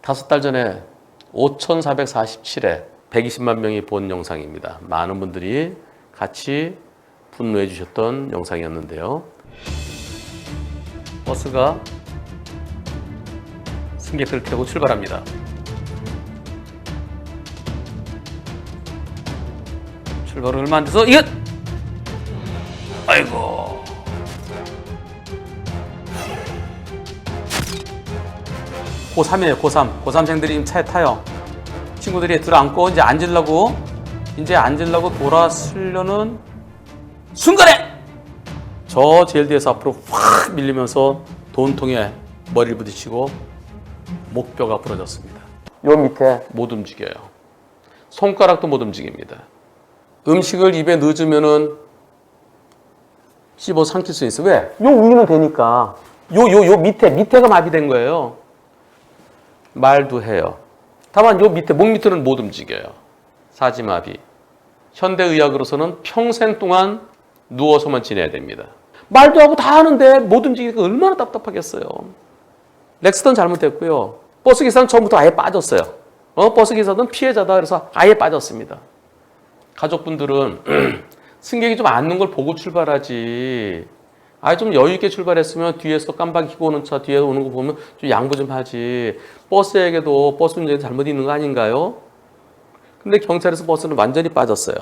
5달 전에 5,447회 120만 명이 본 영상입니다. 많은 분들이 같이 분노해 주셨던 영상이었는데요. 버스가 승객들을 태우고 출발합니다. 출발 얼마 안 돼서 이것! 아이고. 고3이에요, 고3. 고3생들이 지금 차에 타요. 친구들이 들어앉고 이제 앉으려고 돌아서려는 순간에 저 제일 뒤에서 앞으로 확 밀리면서 돈통에 머리를 부딪히고 목뼈가 부러졌습니다. 요 밑에 못 움직여요. 손가락도 못 움직입니다. 음식을 입에 넣으면은 씹어 삼킬 수 있어. 왜? 요 위는 되니까. 요 밑에가 마비된 거예요. 말도 해요. 다만 요 밑에, 목 밑으로는 못 움직여요. 사지마비. 현대의학으로서는 평생 동안 누워서만 지내야 됩니다. 말도 하고 다 하는데 못 움직이니까 얼마나 답답하겠어요. 렉스턴 잘못됐고요. 버스기사는 처음부터 아예 빠졌어요. 버스기사는 피해자다 그래서 아예 빠졌습니다. 가족분들은 승객이 좀 앉는 걸 보고 출발하지. 아예 좀 여유 있게 출발했으면 뒤에서 깜빡이 켜고 오는 차 뒤에 오는 거 보면 좀 양보 좀 하지. 버스에게도 버스 운전에 잘못이 있는 거 아닌가요? 근데 경찰에서 버스는 완전히 빠졌어요.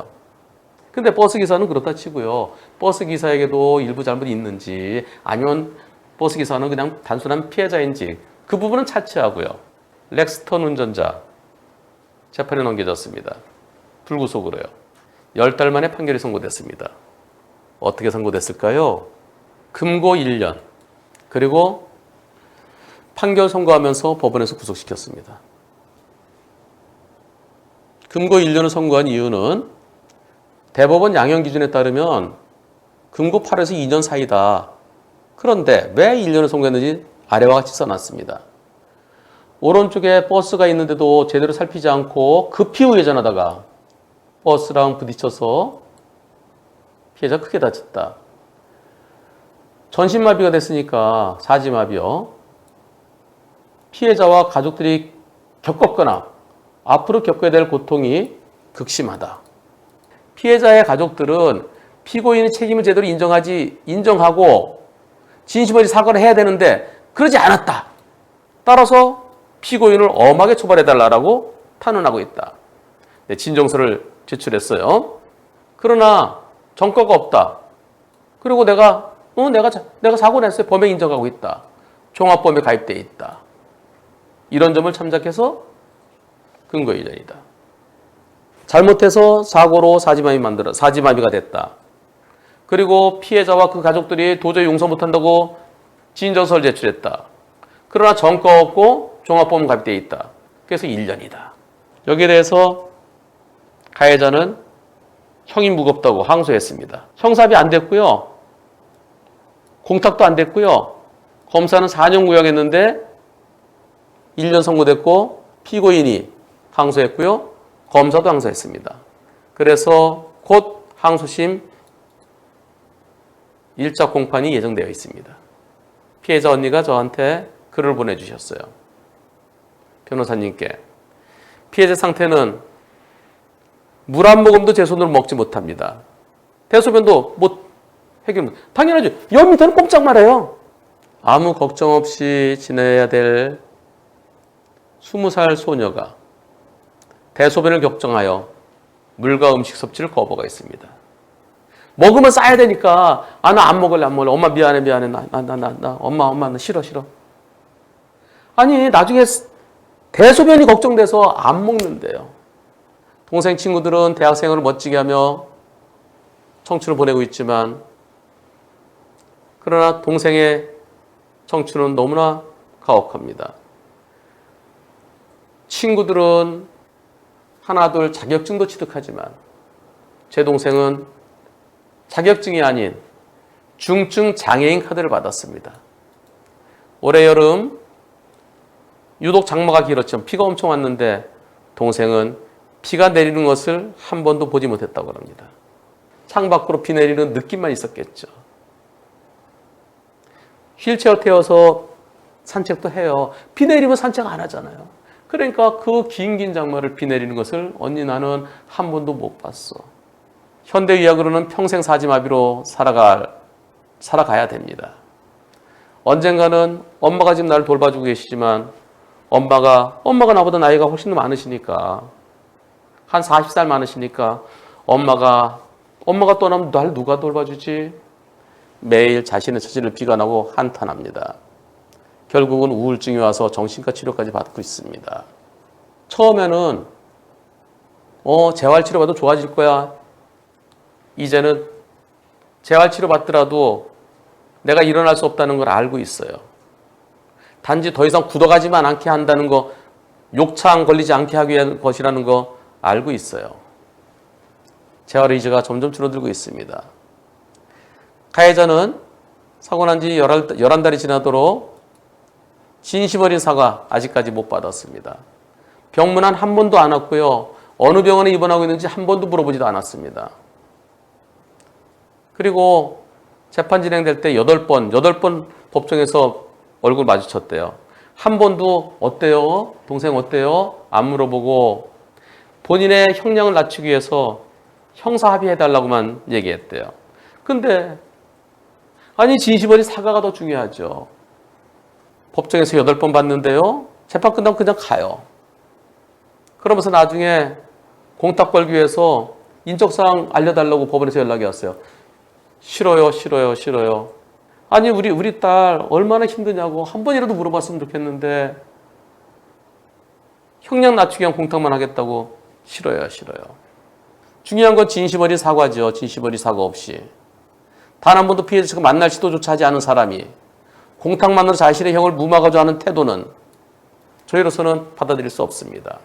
근데 버스기사는 그렇다 치고요. 버스기사에게도 일부 잘못이 있는지 아니면 버스기사는 그냥 단순한 피해자인지 그 부분은 차치하고요. 렉스턴 운전자 재판에 넘겨졌습니다. 불구속으로요. 10달 만에 판결이 선고됐습니다. 어떻게 선고됐을까요? 금고 1년 그리고 판결 선고하면서 법원에서 구속시켰습니다. 금고 1년을 선고한 이유는 대법원 양형 기준에 따르면 금고 8에서 2년 사이다. 그런데 왜 1년을 선고했는지 아래와 같이 써놨습니다. 오른쪽에 버스가 있는데도 제대로 살피지 않고 급히 우회전하다가 버스랑 부딪혀서 피해자 크게 다쳤다. 전신마비가 됐으니까 사지마비요. 피해자와 가족들이 겪었거나 앞으로 겪어야 될 고통이 극심하다. 피해자의 가족들은 피고인의 책임을 제대로 인정하고 진심어리 사과를 해야 되는데 그러지 않았다. 따라서 피고인을 엄하게 처벌해달라고 탄원하고 있다. 네, 진정서를 제출했어요. 그러나 전과가 없다. 그리고 내가 사고 냈어요. 범행 인정하고 있다. 종합범에 가입돼 있다. 이런 점을 참작해서 근거 1년이다. 잘못해서 사고로 사지마비가 됐다. 그리고 피해자와 그 가족들이 도저히 용서 못한다고 진정서를 제출했다. 그러나 전과 없고 종합범 가입돼 있다. 그래서 1년이다. 여기에 대해서 가해자는 형이 무겁다고 항소했습니다. 형사합의 안 됐고요. 공탁도 안 됐고요. 검사는 4년 구형했는데 1년 선고됐고 피고인이 항소했고요. 검사도 항소했습니다. 그래서 곧 항소심 1차 공판이 예정되어 있습니다. 피해자 언니가 저한테 글을 보내주셨어요. 변호사님께 피해자 상태는 물 한 모금도 제 손으로 먹지 못합니다. 대소변도 못 해결. 당연하죠. 연 밑에는 꼼짝 말아요. 아무 걱정 없이 지내야 될 20살 소녀가 대소변을 걱정하여 물과 음식 섭취를 거부하겠습니다. 먹으면 싸야 되니까 나 안 먹을래. 엄마 미안해. 엄마 나 싫어. 아니 나중에 대소변이 걱정돼서 안 먹는데요. 동생 친구들은 대학생활을 멋지게 하며 청춘을 보내고 있지만 그러나 동생의 청춘은 너무나 가혹합니다. 친구들은 하나둘 자격증도 취득하지만 제 동생은 자격증이 아닌 중증 장애인 카드를 받았습니다. 올해 여름 유독 장마가 길었지만 비가 엄청 왔는데 동생은 비가 내리는 것을 한 번도 보지 못했다고 합니다. 창밖으로 비 내리는 느낌만 있었겠죠. 휠체어 태워서 산책도 해요. 비 내리면 산책 안 하잖아요. 그러니까 그 긴 장마를 비 내리는 것을 언니 나는 한 번도 못 봤어. 현대의학으로는 평생 사지마비로 살아가야 됩니다. 언젠가는 엄마가 지금 나를 돌봐주고 계시지만 엄마가 나보다 나이가 훨씬 더 많으시니까 한 40살 많으시니까 엄마가 떠나면 날 누가 돌봐주지? 매일 자신의 처지를 비관하고 한탄합니다. 결국은 우울증이 와서 정신과 치료까지 받고 있습니다. 처음에는 재활치료 받아도 좋아질 거야. 이제는 재활치료 받더라도 내가 일어날 수 없다는 걸 알고 있어요. 단지 더 이상 굳어가지만 않게 한다는 거, 욕창 걸리지 않게 하기 위한 것이라는 거 알고 있어요. 재활 의지가 점점 줄어들고 있습니다. 가해자는 사고 난 지 11달이 지나도록 진심 어린 사과 아직까지 못 받았습니다. 병문안 한 번도 안 왔고요. 어느 병원에 입원하고 있는지 한 번도 물어보지도 않았습니다. 그리고 재판 진행될 때 8번 법정에서 얼굴 마주쳤대요. 한 번도 어때요? 동생 어때요? 안 물어보고 본인의 형량을 낮추기 위해서 형사 합의해달라고만 얘기했대요. 근데 아니 진심 어린 사과가 더 중요하죠. 법정에서 8번 봤는데요. 재판 끝나면 그냥 가요. 그러면서 나중에 공탁 걸기 위해서 인적사항 알려달라고 법원에서 연락이 왔어요. 싫어요. 아니 우리 딸 얼마나 힘드냐고 한 번이라도 물어봤으면 좋겠는데 형량 낮추기 위한 공탁만 하겠다고 싫어요. 중요한 건 진심 어린 사과죠. 진심 어린 사과 없이. 단 한 번도 피해자 측을 만날 시도조차 하지 않은 사람이 공탁만으로 자신의 형을 무마하고자 하는 태도는 저희로서는 받아들일 수 없습니다.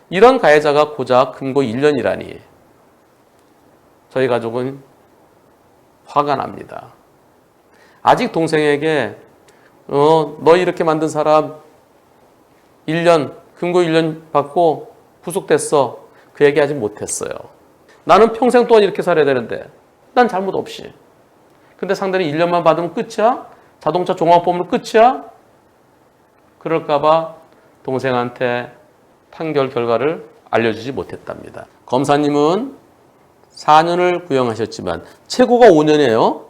이런 가해자가 고작 금고 1년이라니 저희 가족은 화가 납니다. 아직 동생에게 너 이렇게 만든 사람 1년 금고 1년 받고 구속됐어. 그 얘기 아직 못했어요. 나는 평생 동안 이렇게 살아야 되는데 난 잘못 없이. 근데 상대는 1년만 받으면 끝이야? 자동차 종합보험은 끝이야? 그럴까 봐 동생한테 판결 결과를 알려주지 못했답니다. 검사님은 4년을 구형하셨지만 최고가 5년이에요.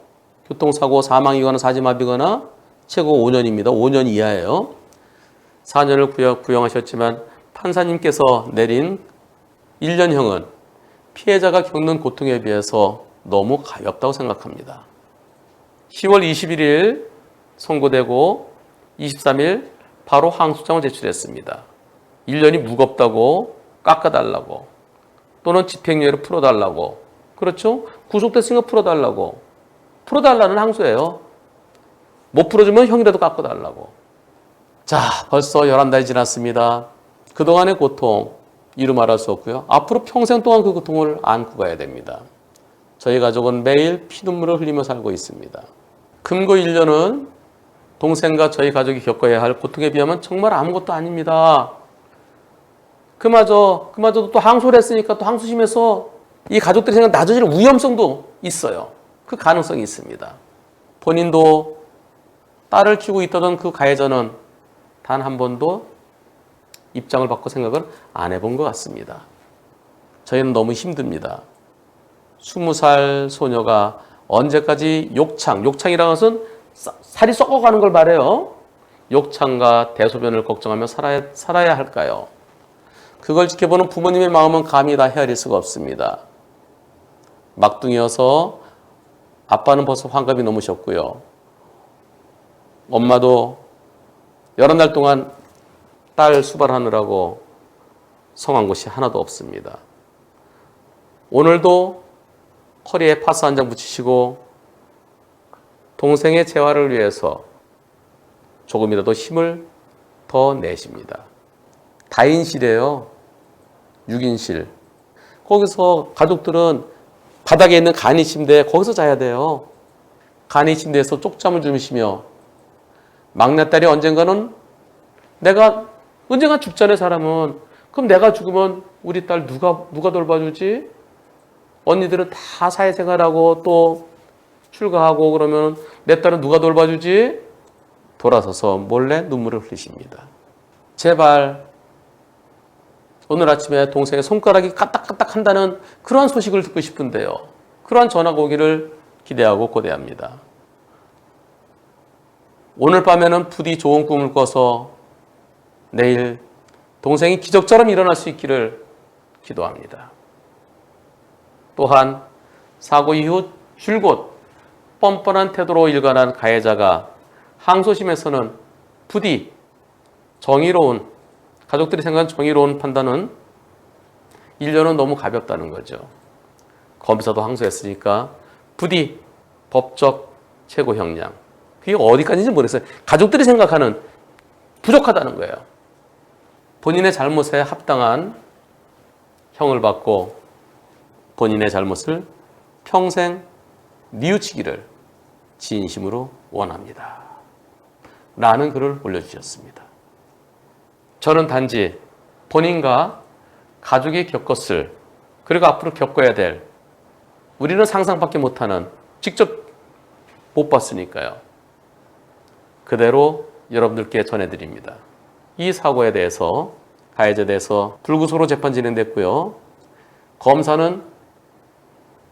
교통사고 사망이거나 사지마비거나 최고가 5년입니다. 5년 이하예요. 4년을 구형하셨지만 판사님께서 내린 1년형은 피해자가 겪는 고통에 비해서 너무 가볍다고 생각합니다. 10월 21일 선고되고 23일 바로 항소장을 제출했습니다. 1년이 무겁다고 깎아달라고 또는 집행유예를 풀어달라고 그렇죠? 구속됐으니까 풀어달라는 항소예요. 못 풀어주면 형이라도 깎아달라고. 자, 벌써 11달이 지났습니다. 그동안의 고통 이루 말할 수 없고요. 앞으로 평생 동안 그 고통을 안고 가야 됩니다. 저희 가족은 매일 피눈물을 흘리며 살고 있습니다. 금고 1년은 동생과 저희 가족이 겪어야 할 고통에 비하면 정말 아무것도 아닙니다. 그마저도 또 항소를 했으니까 또 항소심에서 이 가족들이 생각 낮아질 위험성도 있어요. 그 가능성이 있습니다. 본인도 딸을 키우고 있다던 그 가해자는 단 한 번도 입장을 바꿔 생각을 안 해본 것 같습니다. 저희는 너무 힘듭니다. 20살 소녀가 언제까지 욕창이라는 것은 살이 썩어가는 걸 말해요. 욕창과 대소변을 걱정하며 살아야 할까요? 그걸 지켜보는 부모님의 마음은 감히 다 헤아릴 수가 없습니다. 막둥이여서 아빠는 벌써 환갑이 넘으셨고요. 엄마도 여러 날 동안 딸 수발하느라고 성한 곳이 하나도 없습니다. 오늘도 허리에 파스 한 장 붙이시고 동생의 재활을 위해서 조금이라도 힘을 더 내십니다. 다인실이에요. 6인실. 거기서 가족들은 바닥에 있는 간이 침대에 거기서 자야 돼요. 간이 침대에서 쪽잠을 주무시며 막내딸이 언젠가는 언젠가 죽잖아요, 사람은. 그럼 내가 죽으면 우리 딸 누가 돌봐주지? 언니들은 다 사회생활하고 또 출가하고 그러면 내 딸은 누가 돌봐주지? 돌아서서 몰래 눈물을 흘리십니다. 제발 오늘 아침에 동생의 손가락이 까딱까딱 한다는 그러한 소식을 듣고 싶은데요. 그러한 전화가 오기를 기대하고 고대합니다. 오늘 밤에는 부디 좋은 꿈을 꿔서 내일 동생이 기적처럼 일어날 수 있기를 기도합니다. 또한 사고 이후 줄곧 뻔뻔한 태도로 일관한 가해자가 항소심에서는 부디 정의로운, 가족들이 생각한 정의로운 판단은 1년은 너무 가볍다는 거죠. 검사도 항소했으니까 부디 법적 최고 형량. 그게 어디까지인지 모르겠어요. 가족들이 생각하는 부족하다는 거예요. 본인의 잘못에 합당한 형을 받고 본인의 잘못을 평생 뉘우치기를 진심으로 원합니다. 라는 글을 올려주셨습니다. 저는 단지 본인과 가족이 겪었을, 그리고 앞으로 겪어야 될, 우리는 상상밖에 못하는, 직접 못 봤으니까요. 그대로 여러분들께 전해드립니다. 이 사고에 대해서, 가해자에 대해서 불구속으로 재판 진행됐고요. 검사는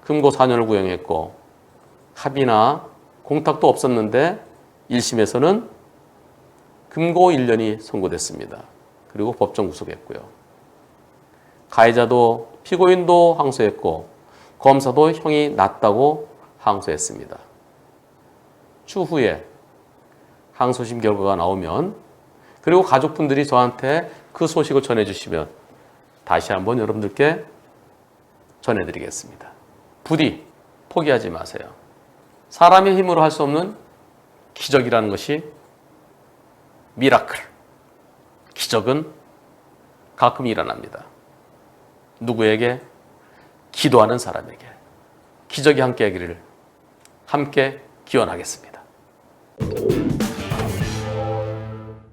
금고 4년을 구형했고 합의나 공탁도 없었는데 1심에서는 금고 1년이 선고됐습니다. 그리고 법정 구속했고요. 가해자도 피고인도 항소했고 검사도 형이 낮다고 항소했습니다. 추후에 항소심 결과가 나오면, 그리고 가족분들이 저한테 그 소식을 전해주시면 다시 한번 여러분들께 전해드리겠습니다. 부디 포기하지 마세요. 사람의 힘으로 할 수 없는 기적이라는 것이 미라클, 기적은 가끔 일어납니다. 누구에게? 기도하는 사람에게 기적이 함께 하기를 함께 기원하겠습니다.